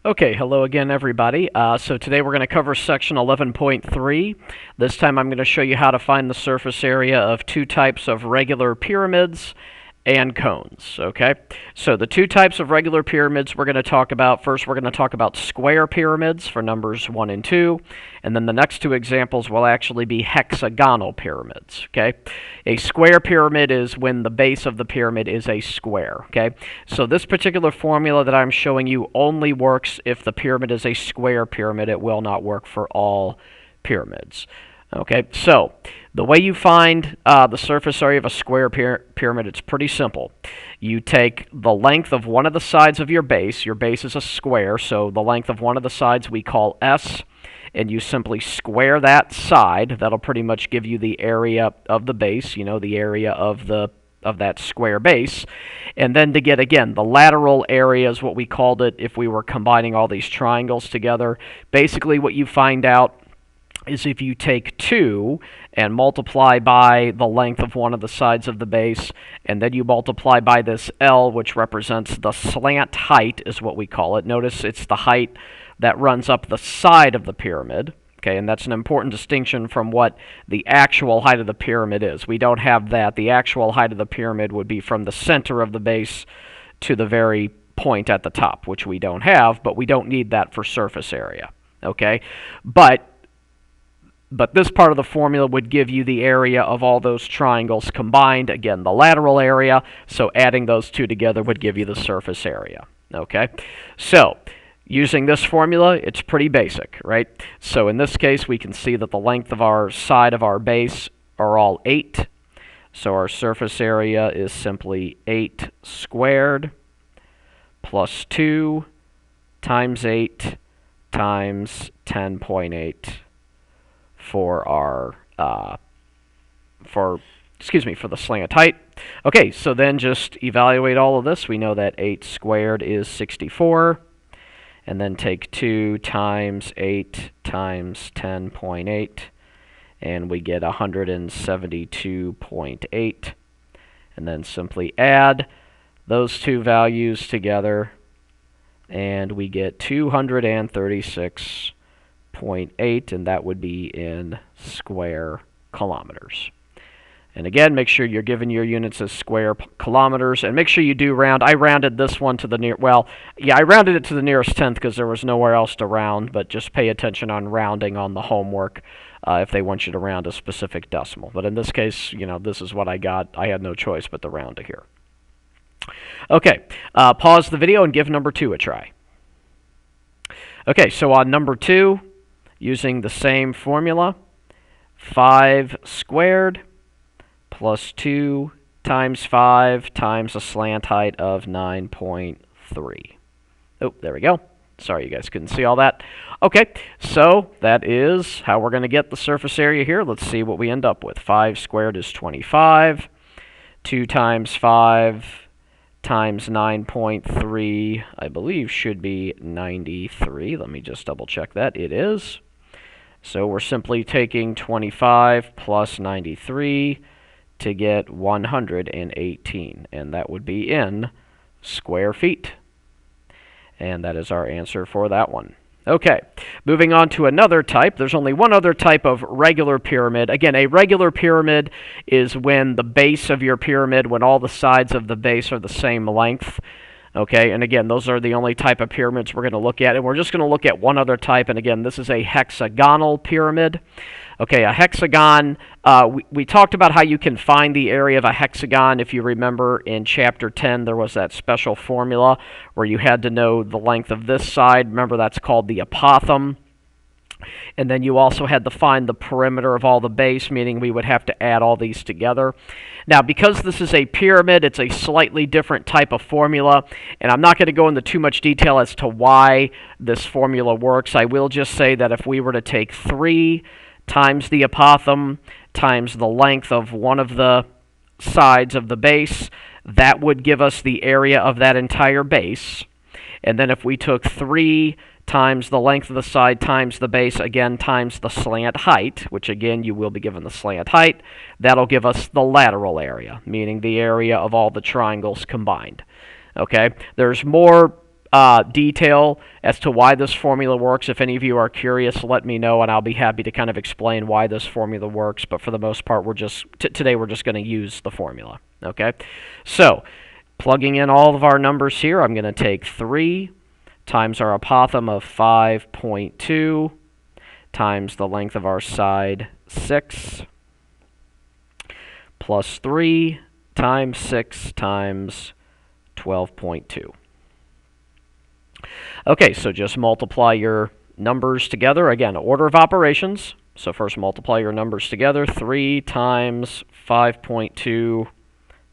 Okay, hello again, everybody. So today we're going to cover section 11.3. This time I'm going to show you how to find the surface area of two types of regular pyramids and cones. Okay, so the two types of regular pyramids we're going to talk about. First, we're going to talk about square pyramids for numbers 1 and 2, and then the next two examples will actually be hexagonal pyramids. Okay, a square pyramid is when the base of the pyramid is a square. Okay, so this particular formula that I'm showing you only works if the pyramid is a square pyramid. It will not work for all pyramids. Okay, so the way you find the surface area of a square pyramid, it's pretty simple. You take the length of one of the sides of your base. Your base is a square, so the length of one of the sides we call S, and you simply square that side. That'll pretty much give you the area of the base, the area of that square base. And then to get, again, the lateral area is what we called it if we were combining all these triangles together. Basically what you find out is if you take 2 and multiply by the length of one of the sides of the base, and then you multiply by this L, which represents the slant height, is what we call it. Notice it's the height that runs up the side of the pyramid. Okay, and that's an important distinction from what the actual height of the pyramid is. We don't have that. The actual height of the pyramid would be from the center of the base to the very point at the top, which we don't have, but we don't need that for surface area. Okay, but this part of the formula would give you the area of all those triangles combined. Again, the lateral area, so adding those two together would give you the surface area. Okay, so using this formula, it's pretty basic, right? So in this case, we can see that the length of our side of our base are all 8. So our surface area is simply 8 squared plus 2 times 8 times 10.8 for our for the slant height. Okay, so then just evaluate all of this. We know that 8 squared is 64, and then take 2 times 8 times 10.8, and we get 172.8, and then simply add those two values together, and we get 236.8, and that would be in square kilometers. And again, make sure you're giving your units as square kilometers, and make sure you do round. I rounded this one to the I rounded it to the nearest tenth because there was nowhere else to round, but just pay attention on rounding on the homework if they want you to round a specific decimal. But in this case, this is what I got. I had no choice but to round to here. Okay, pause the video and give number 2 a try. Okay, so on number 2, using the same formula, 5 squared plus 2 times 5 times a slant height of 9.3. Oh, there we go. Sorry you guys couldn't see all that. Okay, so that is how we're going to get the surface area here. Let's see what we end up with. 5 squared is 25. 2 times 5 times 9.3, I believe, should be 93. Let me just double check that. It is. So we're simply taking 25 plus 93 to get 118, and that would be in square feet. And that is our answer for that one. Okay, moving on to another type. There's only one other type of regular pyramid. Again, a regular pyramid is when the base of your pyramid, when all the sides of the base are the same length. Okay, and again, those are the only type of pyramids we're going to look at. And we're just going to look at one other type, and again, this is a hexagonal pyramid. Okay, a hexagon, we talked about how you can find the area of a hexagon. If you remember in Chapter 10, there was that special formula where you had to know the length of this side. Remember, that's called the apothem. And then you also had to find the perimeter of all the base, meaning we would have to add all these together. Now, because this is a pyramid, it's a slightly different type of formula, and I'm not going to go into too much detail as to why this formula works. I will just say that if we were to take 3 times the apothem times the length of one of the sides of the base, that would give us the area of that entire base. And then if we took 3 times the length of the side times the base, again, times the slant height, which again, you will be given the slant height, that'll give us the lateral area, meaning the area of all the triangles combined. Okay, there's more detail as to why this formula works. If any of you are curious, let me know, and I'll be happy to kind of explain why this formula works. But for the most part, today we're just going to use the formula. Okay, so plugging in all of our numbers here, I'm going to take 3 times our apothem of 5.2 times the length of our side 6 plus 3 times 6 times 12.2. Okay, so just multiply your numbers together. Again, order of operations. So first multiply your numbers together. 3 times 5.2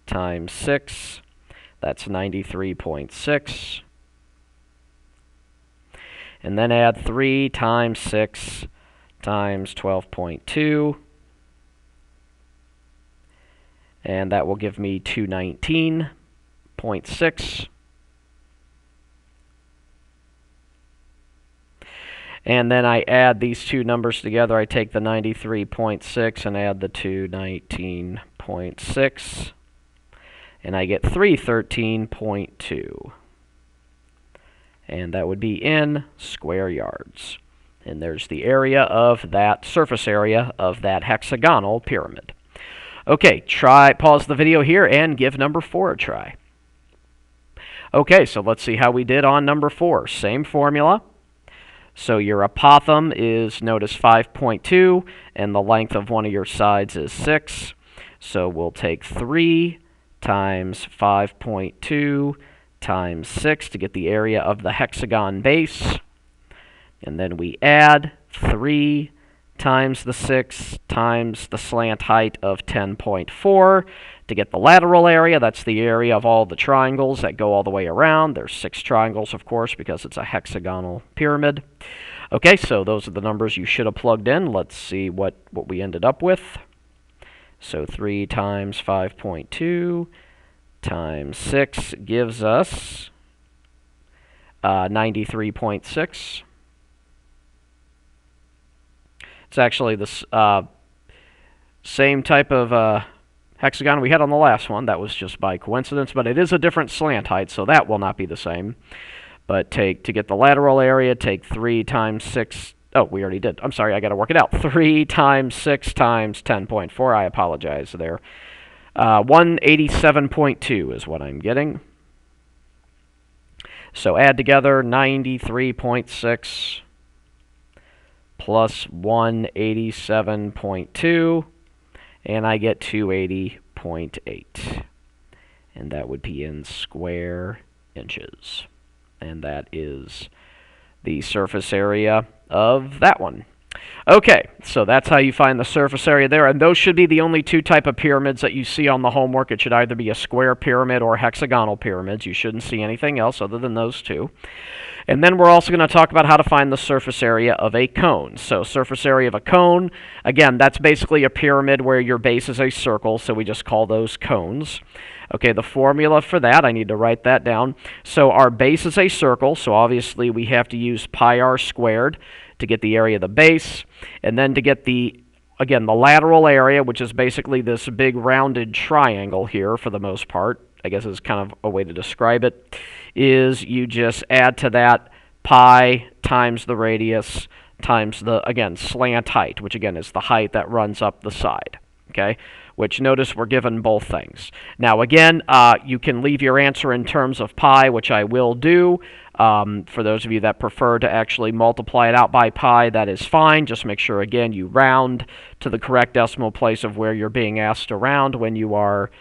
times 6. That's 93.6. And then add 3 times 6 times 12.2. And that will give me 219.6. And then I add these two numbers together. I take the 93.6 and add the 219.6. And I get 313.2. And that would be in square yards. And there's the area of that, surface area of that hexagonal pyramid. Okay, pause the video here and give number 4 a try. Okay, so let's see how we did on number 4. Same formula. So your apothem is, notice, 5.2, and the length of one of your sides is 6. So we'll take 3 times 5.2 times 6 to get the area of the hexagon base. And then we add 3 times the 6 times the slant height of 10.4 to get the lateral area. That's the area of all the triangles that go all the way around. There's 6 triangles, of course, because it's a hexagonal pyramid. Okay, so those are the numbers you should have plugged in. Let's see what we ended up with. So 3 times 5.2 times 6 gives us 93.6. It's actually the same type of hexagon we had on the last one. That was just by coincidence, but it is a different slant height, so that will not be the same. But to get the lateral area, take 3 times 6. Oh, we already did. I'm sorry, I got to work it out. 3 times 6 times 10.4. I apologize there. 187.2 is what I'm getting. So add together 93.6 plus 187.2, and I get 280.8. And that would be in square inches. And that is the surface area of that one. Okay, so that's how you find the surface area there, and those should be the only 2 type of pyramids that you see on the homework. It should either be a square pyramid or hexagonal pyramids. You shouldn't see anything else other than those 2. And then we're also going to talk about how to find the surface area of a cone. So surface area of a cone, again, that's basically a pyramid where your base is a circle, so we just call those cones. Okay, the formula for that, I need to write that down. So our base is a circle, so obviously we have to use pi r squared to get the area of the base, and then to get the lateral area, which is basically this big rounded triangle here for the most part, I guess is kind of a way to describe it, is you just add to that pi times the radius times the, again, slant height, which again is the height that runs up the side, okay? Which, notice, we're given both things. Now, again, you can leave your answer in terms of pi, which I will do. For those of you that prefer to actually multiply it out by pi, that is fine. Just make sure, again, you round to the correct decimal place of where you're being asked to round when you are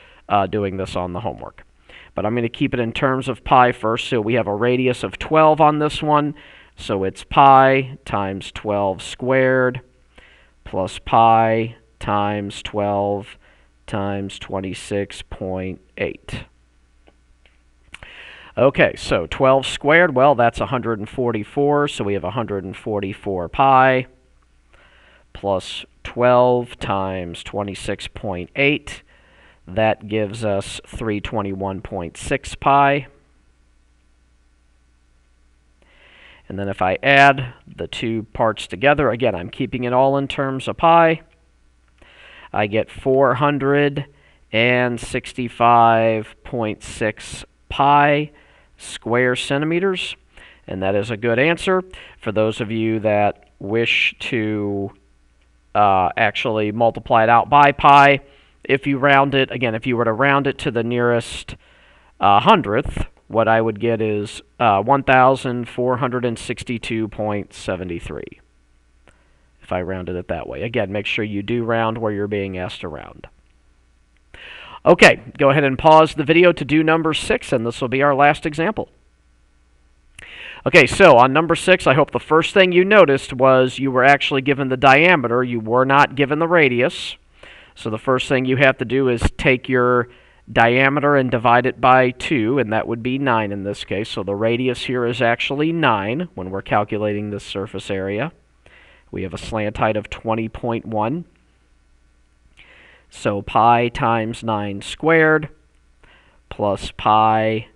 doing this on the homework. But I'm going to keep it in terms of pi first. So we have a radius of 12 on this one. So it's pi times 12 squared plus pi times 12 times 26.8. Okay, so 12 squared, well, that's 144, so we have 144 pi plus 12 times 26.8. That gives us 321.6 pi. And then if I add the 2 parts together, again, I'm keeping it all in terms of pi, I get 465.6 pi. square centimeters, and that is a good answer. For those of you that wish to actually multiply it out by pi, if you round it, again, if you were to round it to the nearest hundredth, what I would get is 1,462.73. If I rounded it that way. Again, make sure you do round where you're being asked to round. Okay, go ahead and pause the video to do number 6, and this will be our last example. Okay, so on number 6, I hope the first thing you noticed was you were actually given the diameter. You were not given the radius. So the first thing you have to do is take your diameter and divide it by 2, and that would be 9 in this case. So the radius here is actually 9 when we're calculating this surface area. We have a slant height of 20.1. So pi times 9 squared plus pi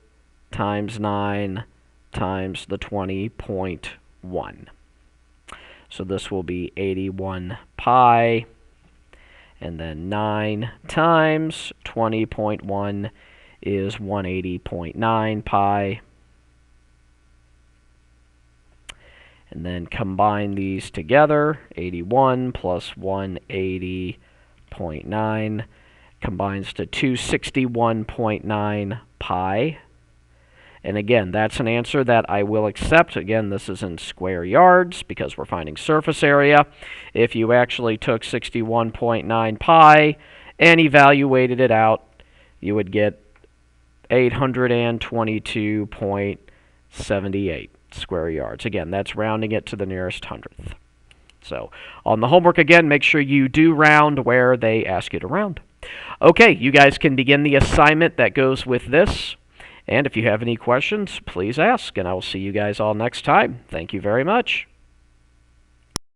times 9 times the 20.1. So this will be 81 pi, and then 9 times 20.1 is 180.9 pi. And then combine these together, 81 plus 180.9 combines to 261.9 pi. And again, that's an answer that I will accept. Again, this is in square yards because we're finding surface area. If you actually took 61.9 pi and evaluated it out, you would get 822.78 square yards. Again, that's rounding it to the nearest hundredth. So on the homework, again, make sure you do round where they ask you to round. Okay, you guys can begin the assignment that goes with this. And if you have any questions, please ask, and I will see you guys all next time. Thank you very much.